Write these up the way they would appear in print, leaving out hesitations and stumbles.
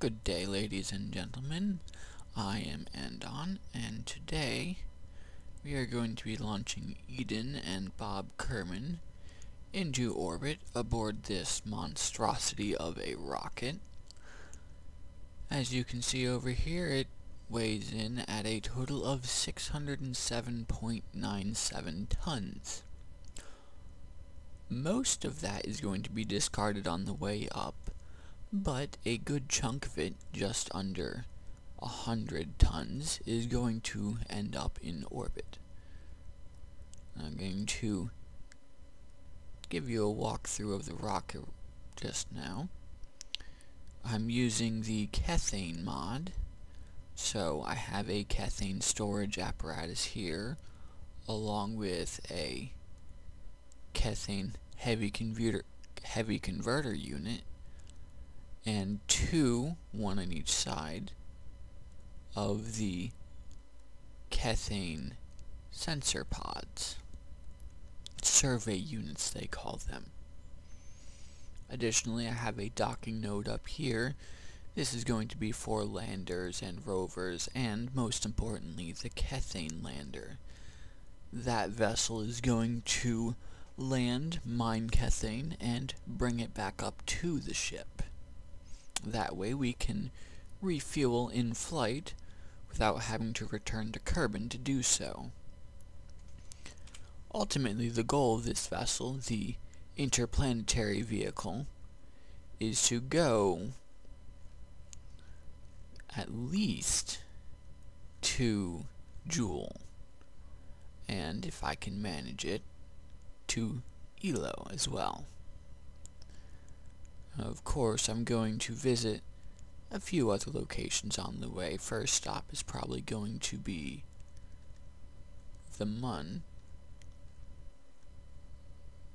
Good day, ladies and gentlemen. I am Andon, and today we are going to be launching Eden and Bob Kerman into orbit aboard this monstrosity of a rocket. As you can see over here, it weighs in at a total of 607.97 tons. Most of that is going to be discarded on the way up, but a good chunk of it, just under 100 tons, is going to end up in orbit. I'm going to give you a walkthrough of the rocket just now. I'm using the Cathane mod, so I have a Cathane storage apparatus here, along with a Cathane heavy converter unit, and one on each side, of the Cathane sensor pods. Survey units, they call them. Additionally, I have a docking node up here. This is going to be for landers and rovers, and most importantly, the Cathane lander. That vessel is going to land, mine Cathane, and bring it back up to the ship. That way we can refuel in flight without having to return to Kerbin to do so. Ultimately, the goal of this vessel, the interplanetary vehicle, is to go at least to Joule, and if I can manage it, to Elo as well. Of course, I'm going to visit a few other locations on the way. First stop is probably going to be the Mun,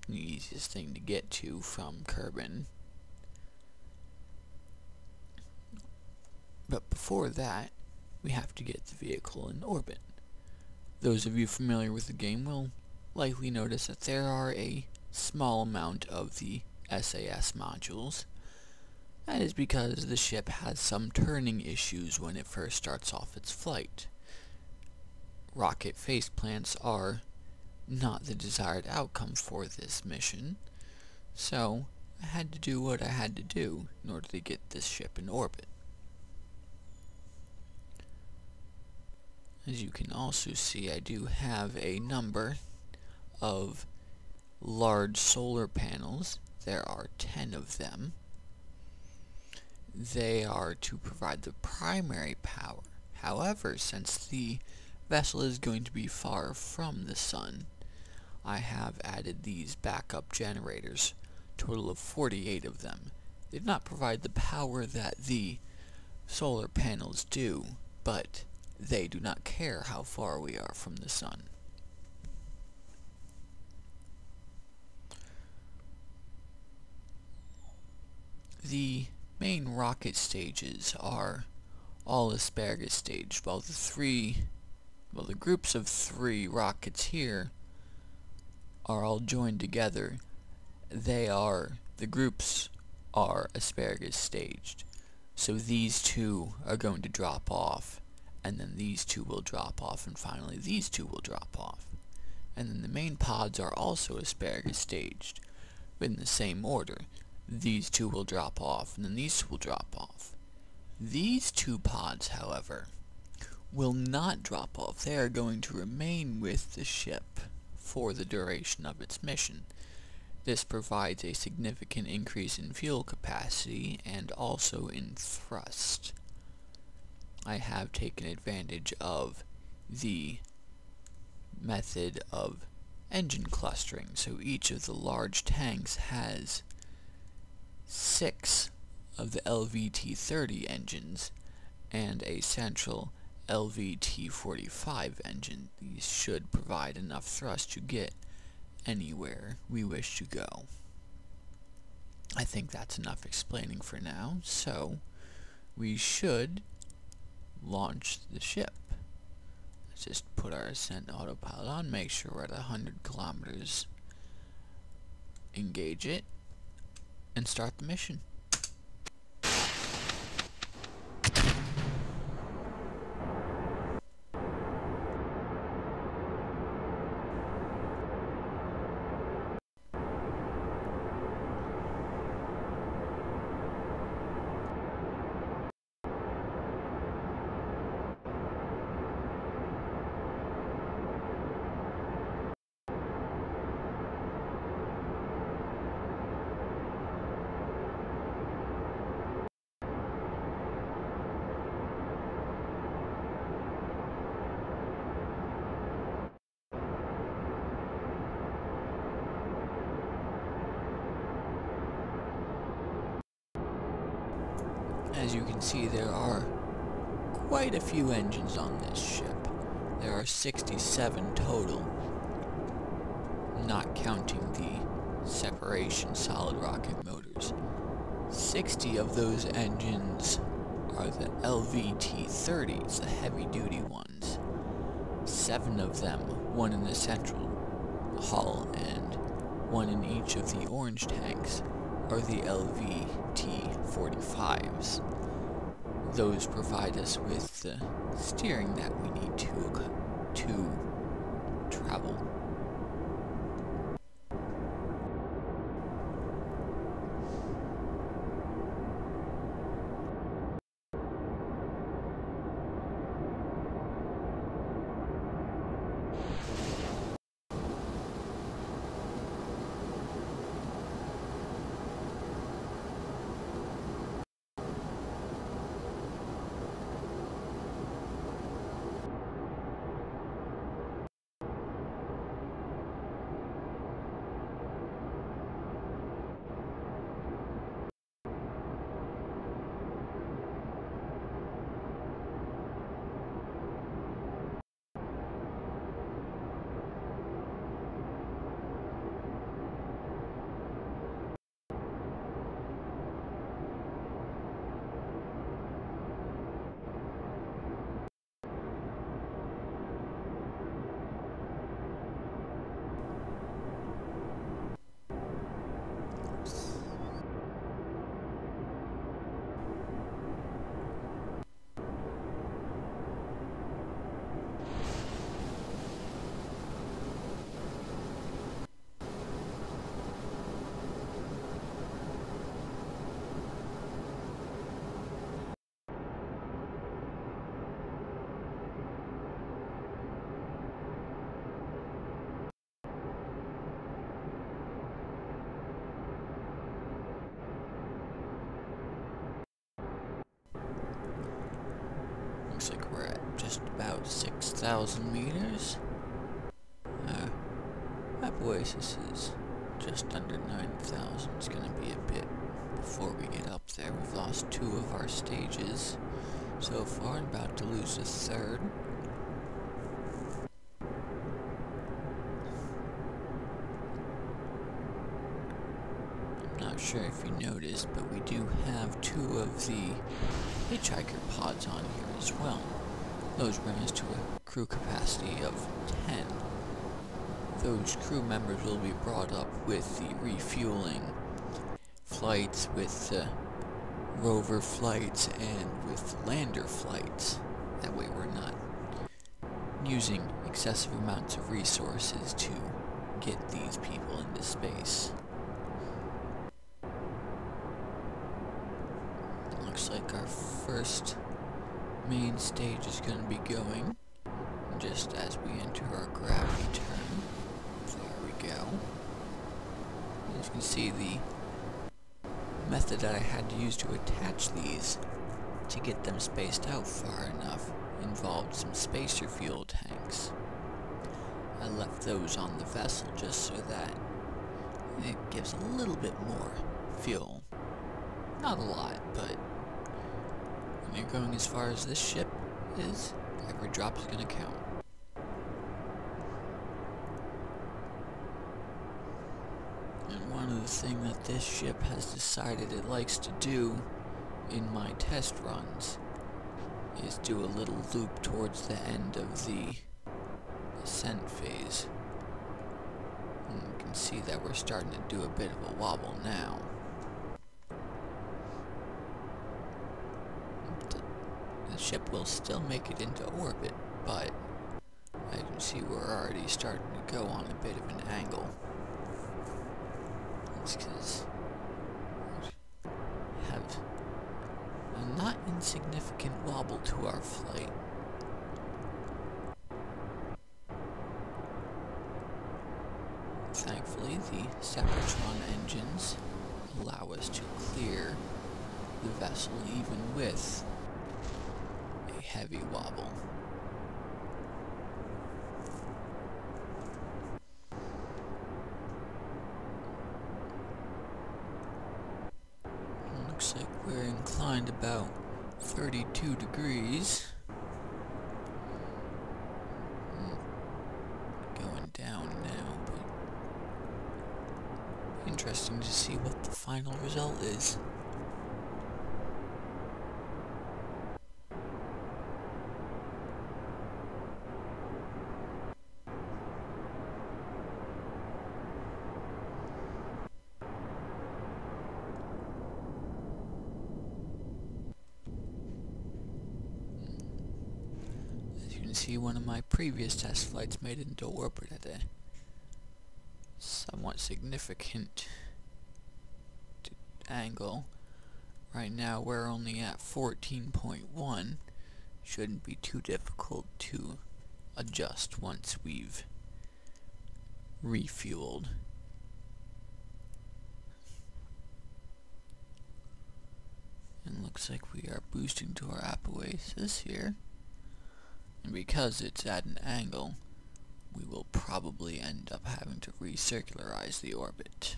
the easiest thing to get to from Kerbin. But before that, we have to get the vehicle in orbit. Those of you familiar with the game will likely notice that there are a small amount of the SAS modules. That is because the ship has some turning issues when it first starts off its flight. Rocket faceplants are not the desired outcome for this mission, so I had to do what I had to do in order to get this ship in orbit. As you can also see, I do have a number of large solar panels. There are 10 of them. They are to provide the primary power. However, since the vessel is going to be far from the sun, I have added these backup generators, a total of 48 of them. They do not provide the power that the solar panels do, but they do not care how far we are from the sun. The main rocket stages are all asparagus staged, while the groups of 3 rockets here are all joined together. The groups are asparagus staged. So these 2 are going to drop off, and then these 2 will drop off, and finally these 2 will drop off. And then the main pods are also asparagus staged, but in the same order. These 2 will drop off, and then these 2 will drop off. These 2 pods, however, will not drop off. They are going to remain with the ship for the duration of its mission. This provides a significant increase in fuel capacity and also in thrust. I have taken advantage of the method of engine clustering, so each of the large tanks has 6 of the LVT-30 engines and a central LVT-45 engine. These should provide enough thrust to get anywhere we wish to go. I think that's enough explaining for now, so we should launch the ship. Let's just put our ascent autopilot on, make sure we're at 100 kilometers, engage it, and start the mission. As you can see, there are quite a few engines on this ship. There are 67 total, not counting the separation solid rocket motors. 60 of those engines are the LVT-30s, the heavy-duty ones. 7 of them, one in the central hull and one in each of the orange tanks, are the LVT-45s. Those provide us with the steering that we need to travel. Looks like we're at just about 6,000 meters. Oasis is just under 9,000. It's gonna be a bit before we get up there. We've lost 2 of our stages so far, and about to lose a 3rd. I'm not sure if you noticed, but we do have 2 of the hitchhiker pods on here as well. Those bring us to a crew capacity of 10. Those crew members will be brought up with the refueling flights, with rover flights, and with lander flights. That way we're not using excessive amounts of resources to get these people into space. Looks like our first main stage is going to be going just as we enter our gravity turn. There we go. As you can see, the method that I had to use to attach these to get them spaced out far enough involved some spacer fuel tanks. I left those on the vessel just so that it gives a little bit more fuel. Not a lot, but when you're going as far as this ship is, every drop is going to count. And one of the things that this ship has decided it likes to do in my test runs is do a little loop towards the end of the ascent phase. And you can see that we're starting to do a bit of a wobble now. The ship will still make it into orbit, but as you can see, we're already starting to go on a bit of an angle. That's because we have a not insignificant wobble to our flight. Thankfully, the Separatron engines allow us to clear the vessel even with a heavy wobble. Looks like we're we're inclined about 32 degrees. Going down now, but interesting to see what the final result is. See, one of my previous test flights made it into orbit at a somewhat significant angle. Right now we're only at 14.1. Shouldn't be too difficult to adjust once we've refueled. And looks like we are boosting to our apoapsis here. And because it's at an angle, we will probably end up having to recircularize the orbit.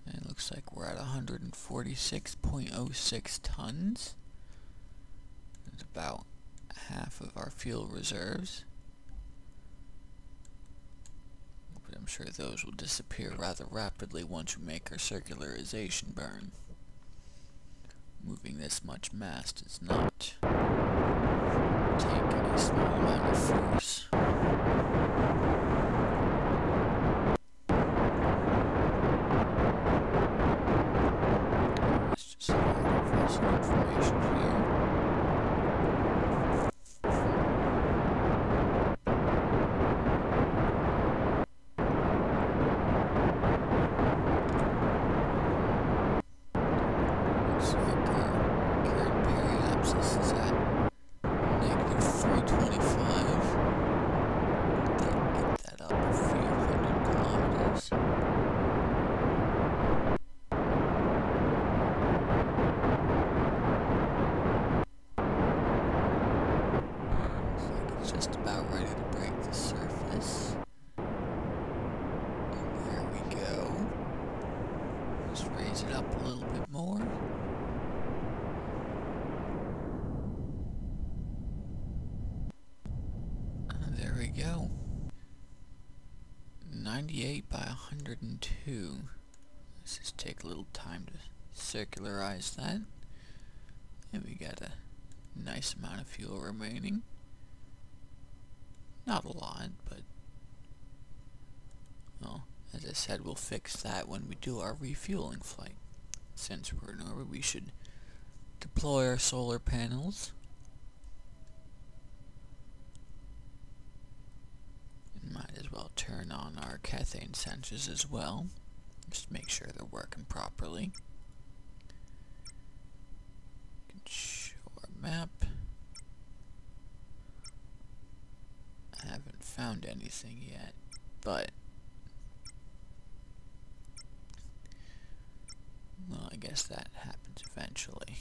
And it looks like we're at 146.06 tons. That's about half of our fuel reserves. But I'm sure those will disappear rather rapidly once we make our circularization burn. Moving this much mass does not take a small amount of force. Let's just add some information here. Looks like our current periapsis is at -325. Get that up a few hundred kilometers. Looks like it's just about ready to break the surface. And there we go. Just raise it up a little bit more. There we go. 98 by 102. Let's just take a little time to circularize that. And we got a nice amount of fuel remaining. Not a lot, but well, as I said, we'll fix that when we do our refueling flight. Since we're in orbit, we should deploy our solar panels. Might as well turn on our cathane sensors as well, just to make sure they're working properly. Can show our map. I haven't found anything yet, but well, I guess that happens eventually.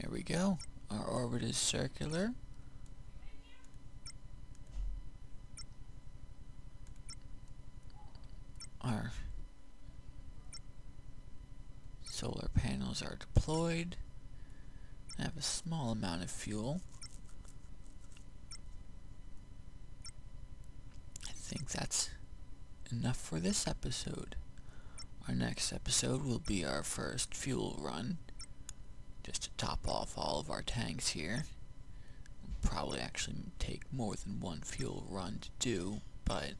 There we go. Our orbit is circular. Our solar panels are deployed. I have a small amount of fuel. I think that's enough for this episode. Our next episode will be our first fuel run, just to top off all of our tanks here. It'll probably actually take more than one fuel run to do, but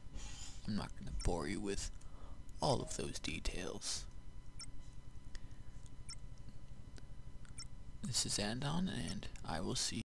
I'm not going to bore you with all of those details. This is Andon, and I will see you.